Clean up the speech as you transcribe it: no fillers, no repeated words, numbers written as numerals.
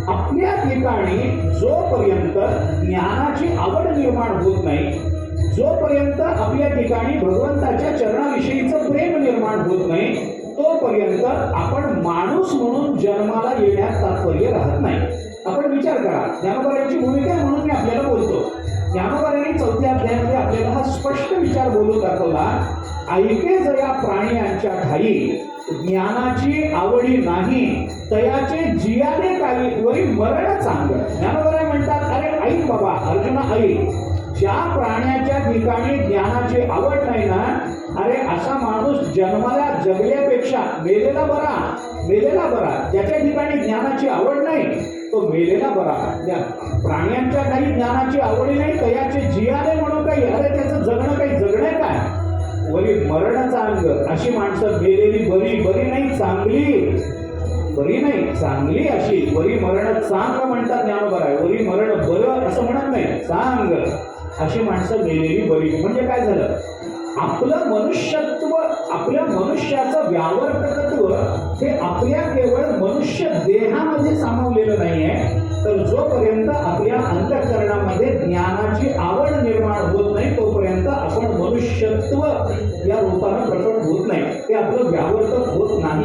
आपल्या ठिकाणी जोपर्यंत ज्ञानाची आवड निर्माण होत नाही, जोपर्यंत आपल्या ठिकाणी भगवंताच्या चरणाविषयीचं प्रेम निर्माण होत नाही, तोपर्यंत आपण माणूस म्हणून जन्माला येण्यात तात्पर्य राहत नाही. आपण विचार करा, ज्ञानोबारायांची भूमिका म्हणून मी आपल्याला बोलतो. ज्ञानोबारायांनी 4थ्या अध्यायामध्ये आपल्याला हा स्पष्ट विचार बोलून दाखवला. ऐके जया प्राण्यांच्या ठाई, ज्ञानाची आवडी नाही, तयाचे जियाने काही वरी मरण चांग. ज्ञानोबराय म्हणतात, अरे ऐक बाबा अर्जुना ऐक, ज्या प्राण्याच्या ठिकाणी ज्ञानाची आवड नाही ना, अरे असा माणूस जन्माला जगल्यापेक्षा मेलेला बरा. मेलेला बरा. ज्याच्या ठिकाणी ज्ञानाची आवड नाही तो मेलेला बरा. प्राण्यांच्या काही ज्ञानाची आवडी नाही, तयाचे जियाने म्हणून काही, अरे त्याचं जगणं काही जगणे काय, वरी मरण चांग. अशी माणसं मेलेली बरी. बरी नाही चांगली, बरी नाही चांगली अशी. वरी मरण चांग म्हणतात ज्ञानोबराय. वरी मरण बरं असं म्हणत नाही, चांग. अशी माणसं मेलेली बरी. म्हणजे काय झालं, आपलं मनुष्यत्व, आपल्या मनुष्याचं व्यावर्तकत्व हे आपल्या केवळ मनुष्य देहामध्ये सामावलेलं नाहीये. तर जोपर्यंत आपल्या अंतःकरणामध्ये ज्ञानाची आवड निर्माण होत नाही, तोपर्यंत आपण मनुष्यत्व या रूपानं प्रकट होत नाही, ते आपलं व्यावर्तक होत नाही.